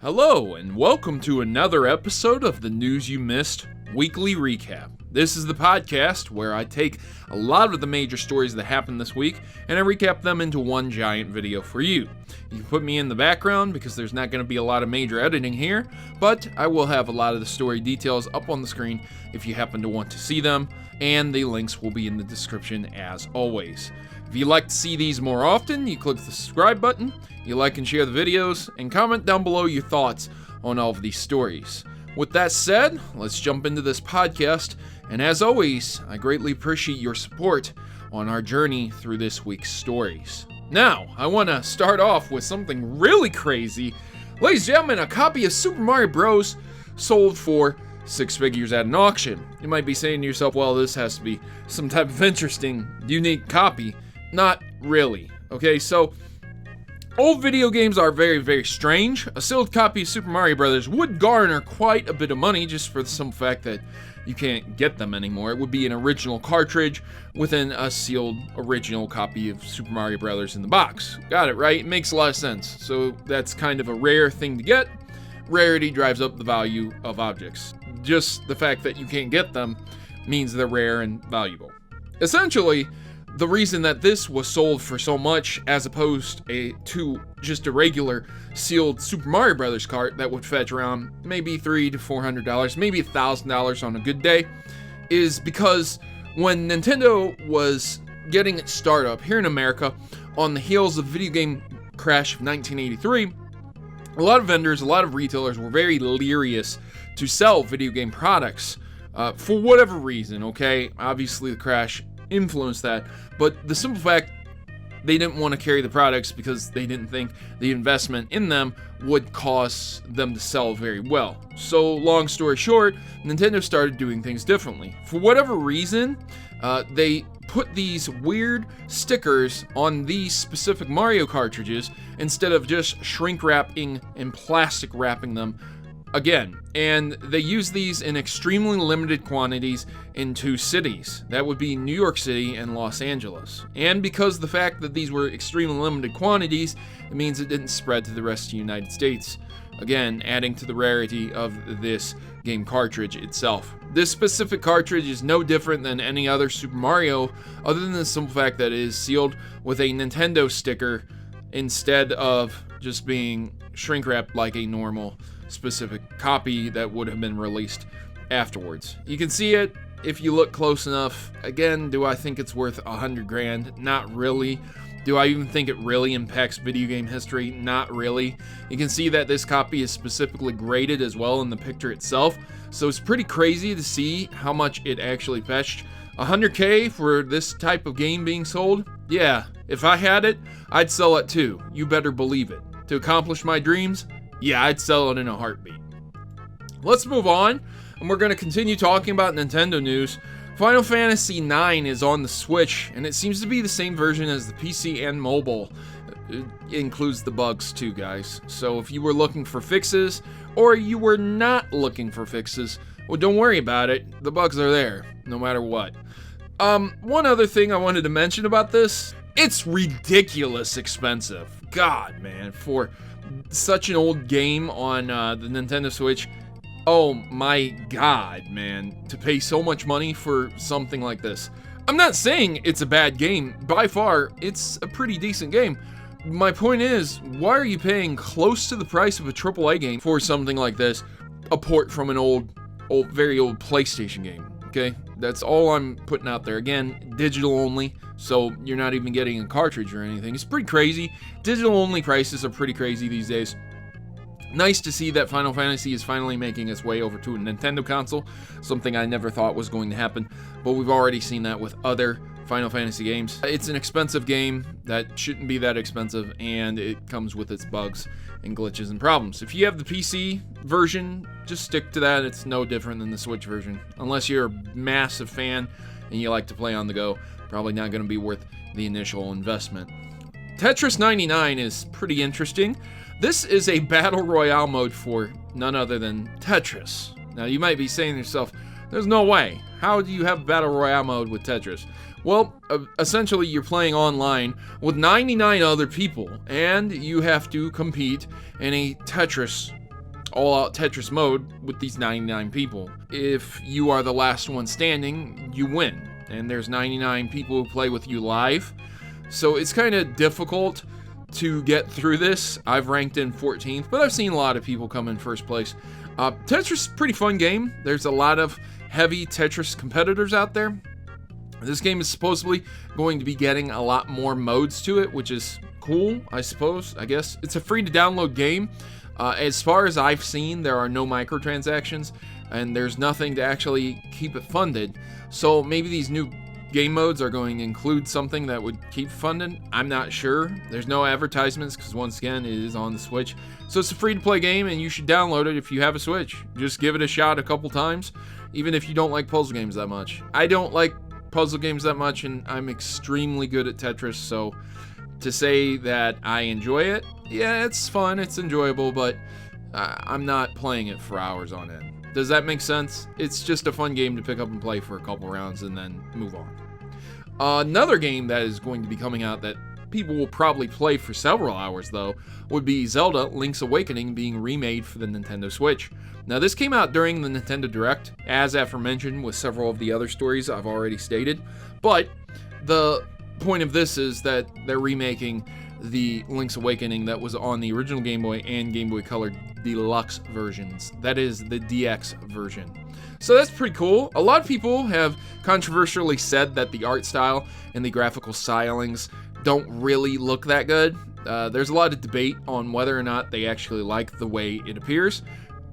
Hello, and welcome to another episode of the News You Missed Weekly Recap. This is the podcast where I take a lot of the major stories that happened this week and I recap them into one giant video for you. You can put me in the background because there's not going to be a lot of major editing here, but I will have a lot of the story details up on the screen if you happen to want to see them, and the links will be in the description as always. If you'd like to see these more often, you click the subscribe button, you like and share the videos, and comment down below your thoughts on all of these stories. With that said, let's jump into this podcast, and as always, I greatly appreciate your support on our journey through this week's stories. Now, I want to start off with something really crazy. Ladies and gentlemen, a copy of Super Mario Bros. Sold for 6 figures at an auction. You might be saying to yourself, well, this has to be some type of interesting, unique copy. Not really. Okay, so old video games are very, very strange. A sealed copy of Super Mario Bros. Would garner quite a bit of money just for the simple fact that you can't get them anymore. It would be an original cartridge within a sealed original copy of Super Mario Bros. In the box. Got it, right? It makes a lot of sense. So that's kind of a rare thing to get. Rarity drives up the value of objects. Just the fact that you can't get them means they're rare and valuable. Essentially, the reason that this was sold for so much as opposed to just a regular sealed Super Mario Bros. Cart that would fetch around maybe $300 to $400, maybe $1,000 on a good day, is because when Nintendo was getting its startup here in America on the heels of the video game crash of 1983, a lot of vendors, a lot of retailers were very leery to sell video game products for whatever reason, okay? Obviously the crash influenced that, but the simple fact they didn't want to carry the products because they didn't think the investment in them would cause them to sell very well. So long story short, Nintendo started doing things differently. For whatever reason, they put these weird stickers on these specific Mario cartridges instead of just shrink wrapping and plastic wrapping them again, and they use these in extremely limited quantities in 2 cities. That would be New York City and Los Angeles. And because the fact that these were extremely limited quantities, it means it didn't spread to the rest of the United States. Again, adding to the rarity of this game cartridge itself. This specific cartridge is no different than any other Super Mario, other than the simple fact that it is sealed with a Nintendo sticker instead of just being shrink wrapped like a normal specific copy that would have been released afterwards. You can see it if you look close enough. Again, do I think it's worth $100 grand? Not really. Do I even think it really impacts video game history? Not really. You can see that this copy is specifically graded as well in the picture itself, so it's pretty crazy to see how much it actually fetched. $100K for this type of game being sold? Yeah, if I had it, I'd sell it too. You better believe it. To accomplish my dreams? Yeah, I'd sell it in a heartbeat. Let's move on, and we're going to continue talking about Nintendo news. Final Fantasy IX is on the Switch, and it seems to be the same version as the PC and mobile. It includes the bugs too, guys. So if you were looking for fixes, or you were not looking for fixes, well, don't worry about it. The bugs are there, no matter what. One other thing I wanted to mention about this, it's ridiculous expensive. God, man, for such an old game on the Nintendo Switch. Oh my god, man, to pay so much money for something like this. I'm not saying it's a bad game. By far, it's a pretty decent game. My point is, why are you paying close to the price of a AAA game for something like this? A port from an very old PlayStation game, okay? That's all I'm putting out there. Again, digital only, so you're not even getting a cartridge or anything. It's pretty crazy. Digital only prices are pretty crazy these days. Nice to see that Final Fantasy is finally making its way over to a Nintendo console, something I never thought was going to happen, but we've already seen that with other Final Fantasy games. It's an expensive game that shouldn't be that expensive, and it comes with its bugs and glitches and problems. If you have the PC version, just stick to that. It's no different than the Switch version. Unless you're a massive fan and you like to play on the go, probably not going to be worth the initial investment. Tetris 99 is pretty interesting. This is a battle royale mode for none other than Tetris. Now you might be saying to yourself, there's no way. How do you have battle royale mode with Tetris? Well, essentially you're playing online with 99 other people, and you have to compete in a Tetris all-out Tetris mode with these 99 people. If you are the last one standing, you win. And there's 99 people who play with you live. So it's kind of difficult to get through this. I've ranked in 14th, but I've seen a lot of people come in first place. Tetris is a pretty fun game. There's a lot of heavy Tetris competitors out there. This game is supposedly going to be getting a lot more modes to it, which is cool, I suppose, I guess. It's a free-to-download game. As far as I've seen, there are no microtransactions, and there's nothing to actually keep it funded. So maybe these new game modes are going to include something that would keep funded. I'm not sure. There's no advertisements because, once again, it is on the Switch. So it's a free-to-play game, and you should download it if you have a Switch. Just give it a shot a couple times, even if you don't like puzzle games that much. I don't like puzzle games that much, and I'm extremely good at Tetris, so to say that I enjoy it, yeah, it's fun, it's enjoyable, but I'm not playing it for hours on end. Does that make sense? It's just a fun game to pick up and play for a couple rounds and then move on. Another game that is going to be coming out that people will probably play for several hours, though, would be Zelda Link's Awakening being remade for the Nintendo Switch. Now, this came out during the Nintendo Direct, as aforementioned with several of the other stories I've already stated, but the point of this is that they're remaking the Link's Awakening that was on the original Game Boy and Game Boy Color Deluxe versions. That is the DX version. So that's pretty cool. A lot of people have controversially said that the art style and the graphical stylings don't really look that good. There's a lot of debate on whether or not they actually like the way it appears.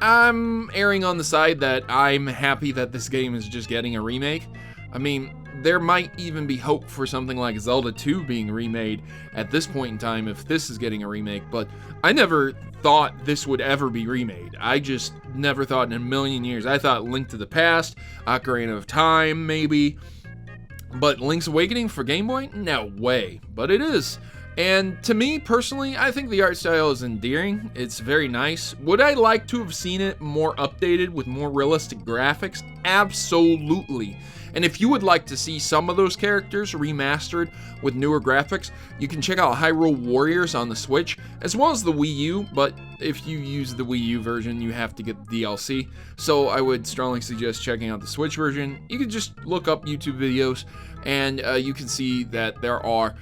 I'm erring on the side that I'm happy that this game is just getting a remake. I mean, there might even be hope for something like Zelda 2 being remade at this point in time if this is getting a remake, but I never thought this would ever be remade. I just never thought in a million years. I thought Link to the Past, Ocarina of Time, maybe, but Link's Awakening for Game Boy? No way, but it is. And to me, personally, I think the art style is endearing. It's very nice. Would I like to have seen it more updated with more realistic graphics? Absolutely. And if you would like to see some of those characters remastered with newer graphics, you can check out Hyrule Warriors on the Switch, as well as the Wii U, but if you use the Wii U version, you have to get the DLC. So I would strongly suggest checking out the Switch version. You can just look up YouTube videos, and you can see that there are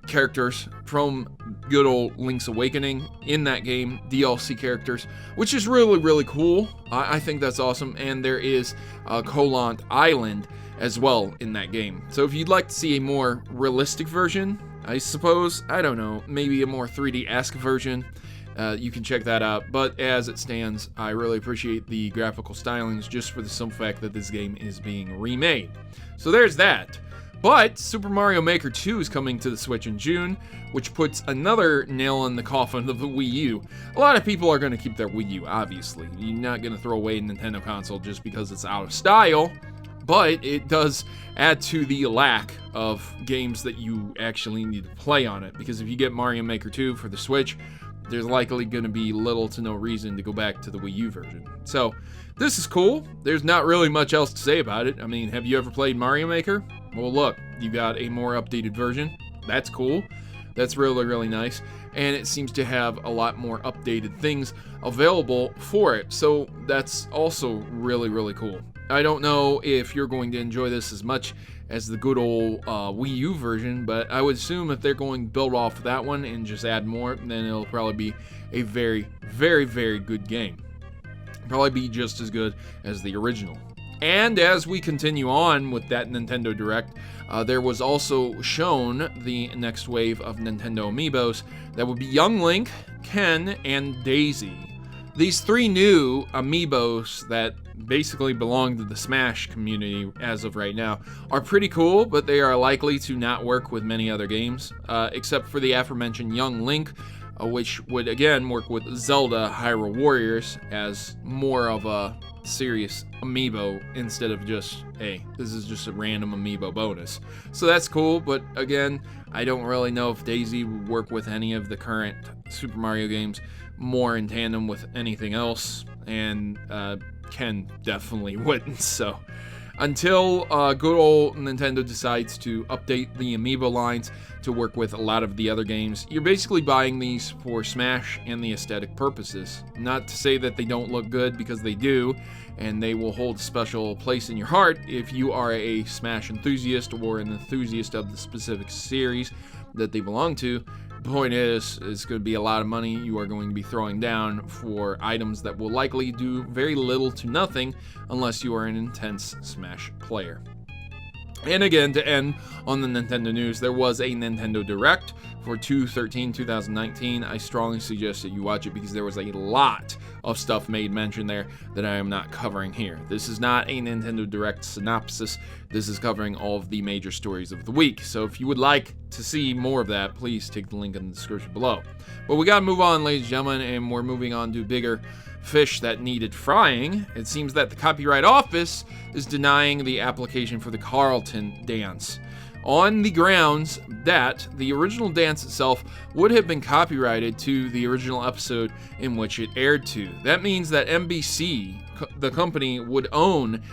characters from good old Link's Awakening in that game, DLC characters, which is really, really cool. I think that's awesome, and there is Koland Island as well in that game. So if you'd like to see a more realistic version, I suppose, I don't know, maybe a more 3D-esque version, you can check that out. But as it stands, I really appreciate the graphical stylings just for the simple fact that this game is being remade. So there's that. But Super Mario Maker 2 is coming to the Switch in June, which puts another nail in the coffin of the Wii U. A lot of people are going to keep their Wii U, obviously. You're not going to throw away a Nintendo console just because it's out of style, but it does add to the lack of games that you actually need to play on it, because if you get Mario Maker 2 for the Switch, there's likely going to be little to no reason to go back to the Wii U version. So, this is cool. There's not really much else to say about it. I mean, have you ever played Mario Maker? Well, look, you got a more updated version. That's cool. That's really, really nice. And it seems to have a lot more updated things available for it. So that's also really, really cool. I don't know if you're going to enjoy this as much as the good old Wii U version, but I would assume if they're going to build off that one and just add more, then it'll probably be a very, very, very good game. Probably be just as good as the original. And as we continue on with that Nintendo Direct, there was also shown the next wave of Nintendo Amiibos that would be Young Link, Ken, and Daisy. These three new Amiibos that basically belong to the Smash community as of right now are pretty cool, but they are likely to not work with many other games, except for the aforementioned Young Link, which would again work with Zelda Hyrule Warriors as more of a serious Amiibo instead of just, hey, this is just a random Amiibo bonus. So that's cool, but again, I don't really know if Daisy would work with any of the current Super Mario games more in tandem with anything else, and Ken definitely wouldn't. So until good old Nintendo decides to update the Amiibo lines to work with a lot of the other games. You're basically buying these for Smash and the aesthetic purposes. Not to say that they don't look good, because they do, and they will hold a special place in your heart if you are a Smash enthusiast or an enthusiast of the specific series that they belong to. The point is, it's going to be a lot of money you are going to be throwing down for items that will likely do very little to nothing unless you are an intense Smash player. And again, to end on the Nintendo news, there was a Nintendo Direct for 2/13/2019. I strongly suggest that you watch it because there was a lot of stuff made mention there that I am not covering here. This is not a Nintendo Direct synopsis. This is covering all of the major stories of the week. So if you would like to see more of that, please take the link in the description below. But we gotta move on, ladies and gentlemen, and we're moving on to bigger fish that needed frying. It seems that the Copyright Office is denying the application for the Carlton Dance, on the grounds that the original dance itself would have been copyrighted to the original episode in which it aired to. That means that NBC, the company, would own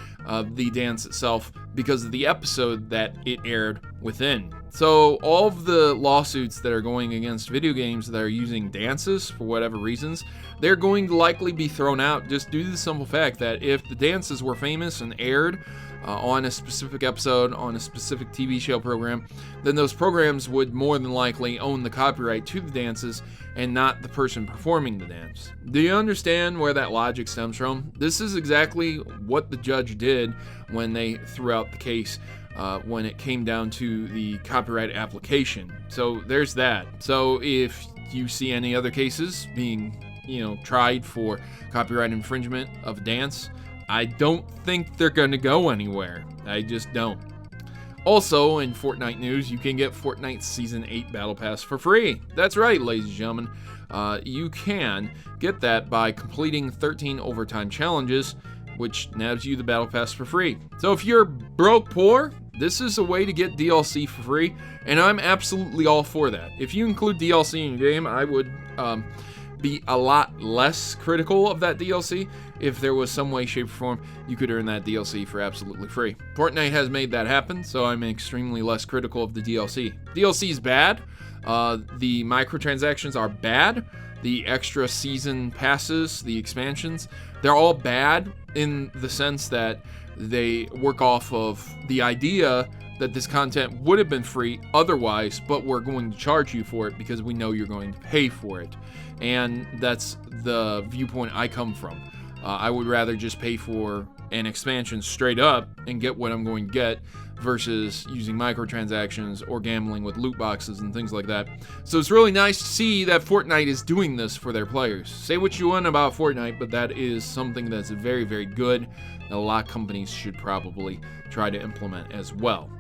the dance itself because of the episode that it aired within. So all of the lawsuits that are going against video games that are using dances for whatever reasons, they're going to likely be thrown out just due to the simple fact that if the dances were famous and aired on a specific episode, on a specific TV show program, then those programs would more than likely own the copyright to the dances and not the person performing the dance. Do you understand where that logic stems from? This is exactly what the judge did when they threw out the case when it came down to the copyright application. So there's that. So if you see any other cases being, tried for copyright infringement of a dance, I don't think they're going to go anywhere. I just don't. Also, in Fortnite news, you can get Fortnite Season 8 Battle Pass for free. That's right, ladies and gentlemen. You can get that by completing 13 overtime challenges, which nabs you the Battle Pass for free. So if you're broke poor, this is a way to get DLC for free, and I'm absolutely all for that. If you include DLC in your game, I would be a lot less critical of that DLC. If there was some way, shape, or form you could earn that DLC for absolutely free. Fortnite has made that happen, so I'm extremely less critical of the DLC. DLC is bad. The microtransactions are bad. The extra season passes, the expansions, they're all bad in the sense that they work off of the idea that this content would have been free otherwise, but we're going to charge you for it because we know you're going to pay for it. And that's the viewpoint I come from. I would rather just pay for an expansion straight up and get what I'm going to get versus using microtransactions or gambling with loot boxes and things like that. So it's really nice to see that Fortnite is doing this for their players. Say what you want about Fortnite, but that is something that's very, very good that a lot of companies should probably try to implement as well.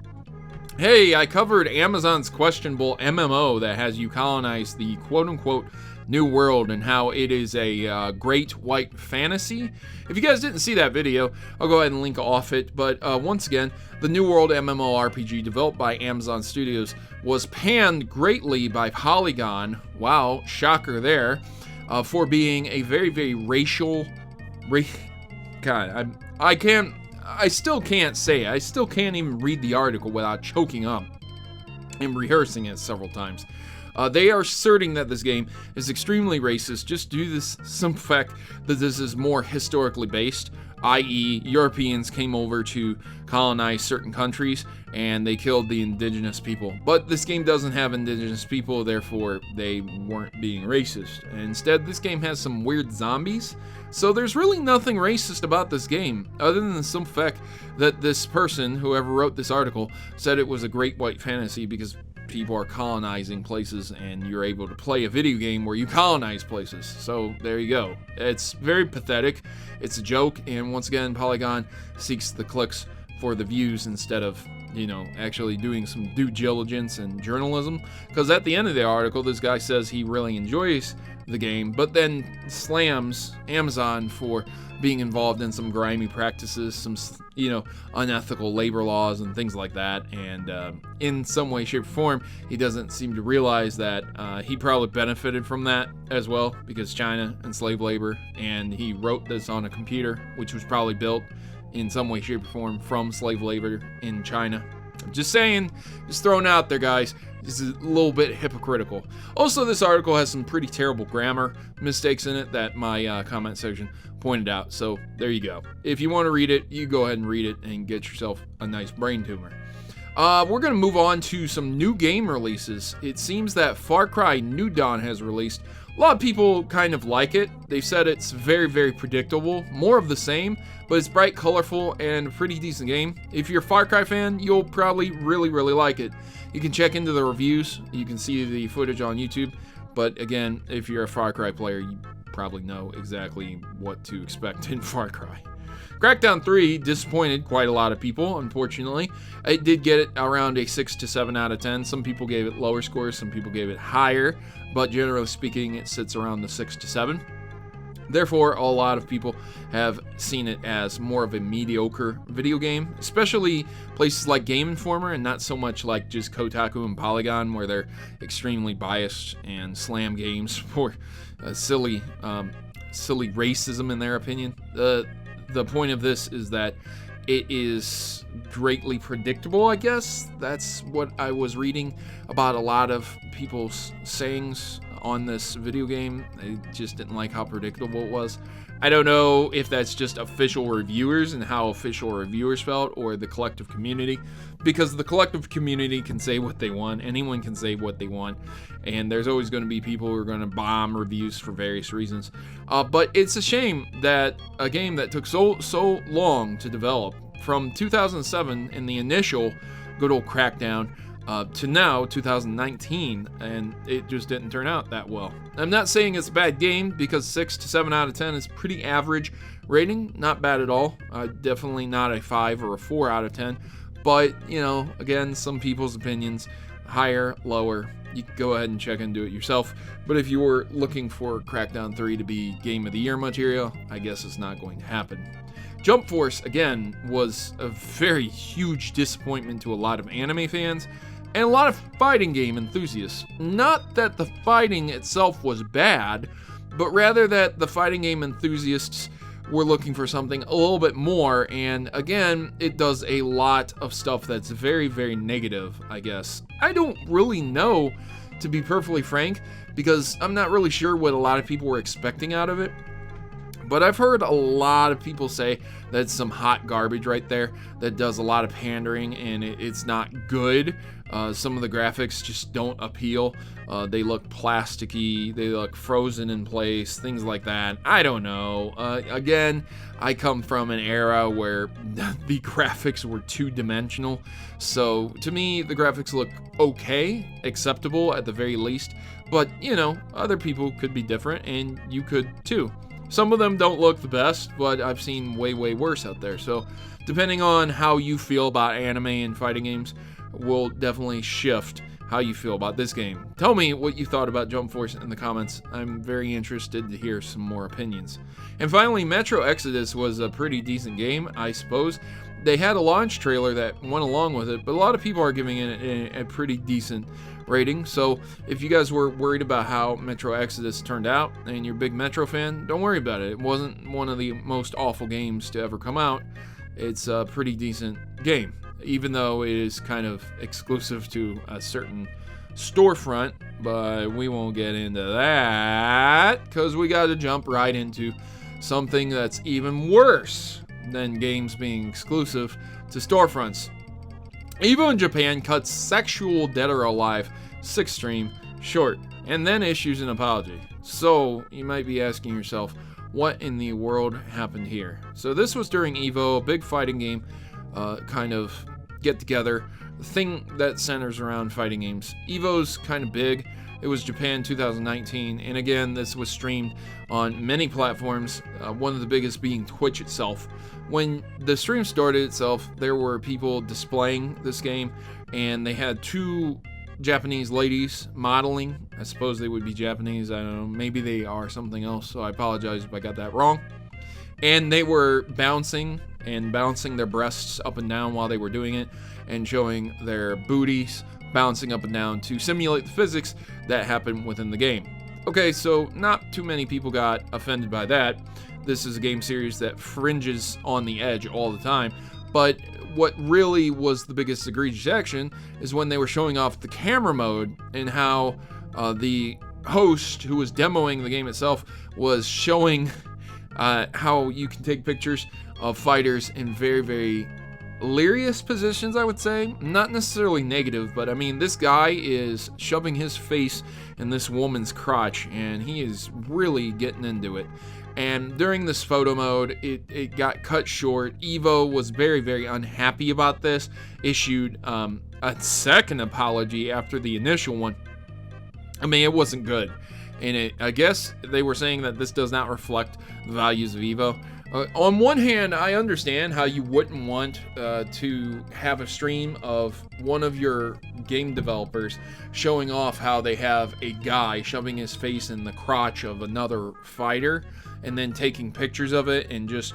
Hey, I covered Amazon's questionable MMO that has you colonize the quote-unquote New World and how it is a great white fantasy. If you guys didn't see that video, I'll go ahead and link off it. But once again, the New World MMORPG developed by Amazon Studios was panned greatly by Polygon. Wow, shocker there. For being a very, very racial... God, I still can't say it. I still can't even read the article without choking up and rehearsing it several times. They are asserting that this game is extremely racist just due to this simple fact that this is more historically based, i.e. Europeans came over to colonize certain countries and they killed the indigenous people. But this game doesn't have indigenous people, therefore they weren't being racist. And instead, this game has some weird zombies. So there's really nothing racist about this game, other than the simple fact that this person, whoever wrote this article, said it was a great white fantasy because people are colonizing places and you're able to play a video game where you colonize places. So there you go. It's very pathetic. It's a joke, and once again, Polygon seeks the clicks for the views instead of, actually doing some due diligence and journalism. Because at the end of the article, this guy says he really enjoys the game, but then slams Amazon for being involved in some grimy practices, some, unethical labor laws and things like that. And in some way, shape, or form, he doesn't seem to realize that he probably benefited from that as well, because China enslaved labor, and he wrote this on a computer, which was probably built in some way, shape, or form from slave labor in China. I'm just saying, just throwing it out there, guys. This is a little bit hypocritical. Also, this article has some pretty terrible grammar mistakes in it that my comment section pointed out. So there you go. If you want to read it, you go ahead and read it and get yourself a nice brain tumor. We're going to move on to some new game releases. It seems that Far Cry New Dawn has released. A lot of people kind of like it. They've said it's very, very predictable, more of the same, but it's bright, colorful, and a pretty decent game. If you're a Far Cry fan, you'll probably really, really like it. You can check into the reviews. You can see the footage on YouTube. But again, if you're a Far Cry player, you probably know exactly what to expect in Far Cry. Crackdown 3 disappointed quite a lot of people, unfortunately. It did get it around a 6 to 7 out of 10. Some people gave it lower scores, some people gave it higher, but generally speaking, it sits around the 6 to 7. Therefore, a lot of people have seen it as more of a mediocre video game, especially places like Game Informer and not so much like just Kotaku and Polygon, where they're extremely biased and slam games for silly racism in their opinion. The point of this is that it is greatly predictable, I guess. That's what I was reading about a lot of people's sayings on this video game. They just didn't like how predictable it was. I don't know if that's just official reviewers and how official reviewers felt, or the collective community, because the collective community can say what they want. Anyone can say what they want, and there's always going to be people who are going to bomb reviews for various reasons. But it's a shame that a game that took so long to develop, from 2007 in the initial good old Crackdown, to now, 2019, and it just didn't turn out that well. I'm not saying it's a bad game, because 6 to 7 out of 10 is pretty average rating, not bad at all. Definitely not a 5 or a 4 out of 10, but, you know, again, some people's opinions, higher, lower, you can go ahead and check into it yourself. But if you were looking for Crackdown 3 to be Game of the Year material, I guess it's not going to happen. Jump Force, again, was a very huge disappointment to a lot of anime fans, and a lot of fighting game enthusiasts. Not that the fighting itself was bad, but rather that the fighting game enthusiasts were looking for something a little bit more, and again, it does a lot of stuff that's very, very negative, I guess. I don't really know, to be perfectly frank, because I'm not really sure what a lot of people were expecting out of it. But I've heard a lot of people say that's some hot garbage right there that does a lot of pandering, and it's not good. Some of the graphics just don't appeal. They look plasticky, they look frozen in place, things like that. I don't know. Again, I come from an era where the graphics were two-dimensional. So to me, the graphics look okay, acceptable at the very least. But, you know, other people could be different, and you could too. Some of them don't look the best, but I've seen way, way worse out there. So depending on how you feel about anime and fighting games will definitely shift how you feel about this game. Tell me what you thought about Jump Force in the comments. I'm very interested to hear some more opinions. And finally, Metro Exodus was a pretty decent game, I suppose. They had a launch trailer that went along with it, but a lot of people are giving it a pretty decent rating. So if you guys were worried about how Metro Exodus turned out and you're a big Metro fan, don't worry about it. It wasn't one of the most awful games to ever come out. It's a pretty decent game, even though it is kind of exclusive to a certain storefront, but we won't get into that because we got to jump right into something that's even worse than games being exclusive to storefronts. Evo in Japan cuts sexual Dead or Alive 6th stream short and then issues an apology. So you might be asking yourself, what in the world happened here? So this was during Evo, a big fighting game kind of get together, the thing that centers around fighting games. Evo's kind of big. It was Japan 2019, and again, this was streamed on many platforms, one of the biggest being Twitch itself. When the stream started itself, there were people displaying this game, and they had two Japanese ladies modeling. I suppose they would be Japanese, I don't know, maybe they are something else, so I apologize if I got that wrong. And they were bouncing their breasts up and down while they were doing it, and showing their booties bouncing up and down to simulate the physics that happen within the game. Okay, so not too many people got offended by that. this is a game series that fringes on the edge all the time. But what really was the biggest egregious action is when they were showing off the camera mode and how the host who was demoing the game itself was showing how you can take pictures of fighters in very, very hilarious positions, I would say. Not necessarily negative, but I mean, this guy is shoving his face in this woman's crotch, and he is really getting into it. And during this photo mode, it got cut short. Evo was very, very unhappy about this, issued a second apology after the initial one. I mean, it wasn't good. And I guess they were saying that this does not reflect the values of Evo. On one hand, I understand how you wouldn't want to have a stream of one of your game developers showing off how they have a guy shoving his face in the crotch of another fighter and then taking pictures of it and just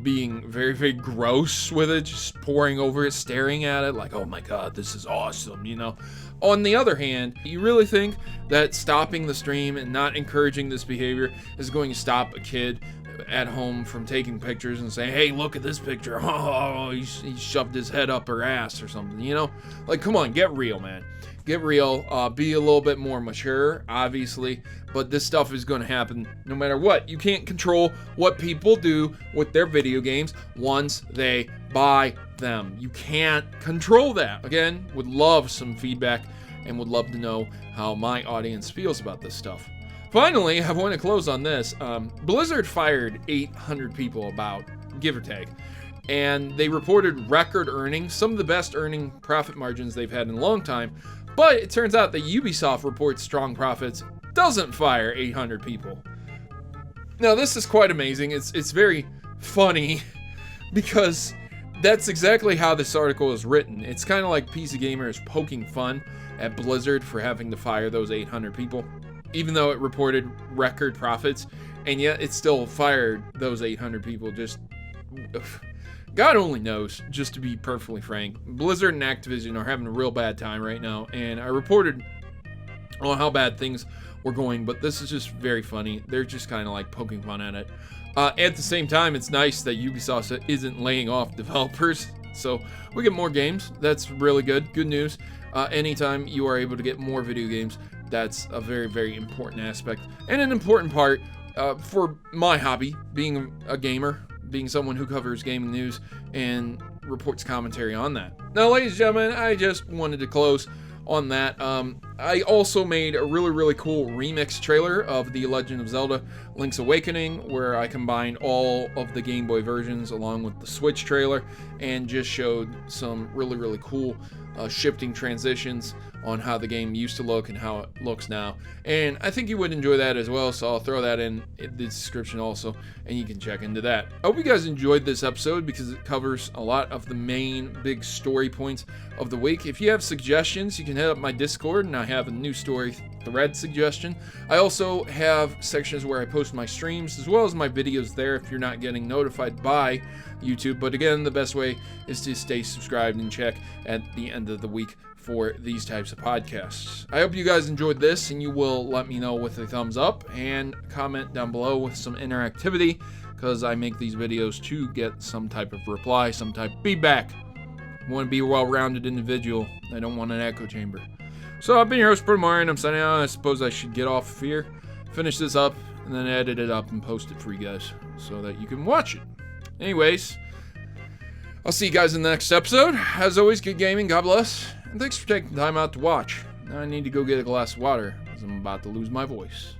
being very, very gross with it, just poring over it, staring at it like, oh my god, this is awesome, you know. On the other hand, you really think that stopping the stream and not encouraging this behavior is going to stop a kid at home from taking pictures and saying, hey, look at this picture, oh, he shoved his head up her ass or something, you know? Like, come on, get real, man. Get real, be a little bit more mature, obviously, but this stuff is going to happen no matter what. You can't control what people do with their video games once they buy them. You can't control that. Again, would love some feedback and would love to know how my audience feels about this stuff. Finally, I want to close on this. Blizzard fired 800 people, about, give or take. And they reported record earnings, some of the best earning profit margins they've had in a long time. But it turns out that Ubisoft reports strong profits, doesn't fire 800 people. Now, this is quite amazing. It's very funny because that's exactly how this article is written. It's kind of like PC Gamer is poking fun at Blizzard for having to fire those 800 people, even though it reported record profits, and yet it still fired those 800 people. Just God only knows, just to be perfectly frank. Blizzard and Activision are having a real bad time right now, and I reported on how bad things were going, but this is just very funny. They're just kind of like poking fun at it. At the same time, it's nice that Ubisoft isn't laying off developers, so we get more games. That's really good. Good news. Anytime you are able to get more video games, that's a very, very important aspect and an important part for my hobby, being a gamer, being someone who covers gaming news and reports commentary on that. Now, ladies and gentlemen, I just wanted to close on that. I also made a really, really cool remix trailer of The Legend of Zelda Link's Awakening, where I combined all of the Game Boy versions along with the Switch trailer and just showed some really, really cool shifting transitions on how the game used to look and how it looks now. And I think you would enjoy that as well, so I'll throw that in the description also, and you can check into that. I hope you guys enjoyed this episode because it covers a lot of the main big story points of the week. If you have suggestions, you can head up my Discord, and I have a new story thread suggestion. I also have sections where I post my streams as well as my videos there if you're not getting notified by YouTube. But again, the best way is to stay subscribed and check at the end of the week for these types of podcasts. I hope you guys enjoyed this, and you will let me know with a thumbs up and comment down below with some interactivity, because I make these videos to get some type of reply, some type of feedback. I want to be a well-rounded individual. I don't want an echo chamber. So I've been your host, Protomario, and I'm signing out. I suppose I should get off of here, finish this up, and then edit it up and post it for you guys so that you can watch it. Anyways, I'll see you guys in the next episode. As always, good gaming, God bless, and thanks for taking the time out to watch. Now I need to go get a glass of water because I'm about to lose my voice.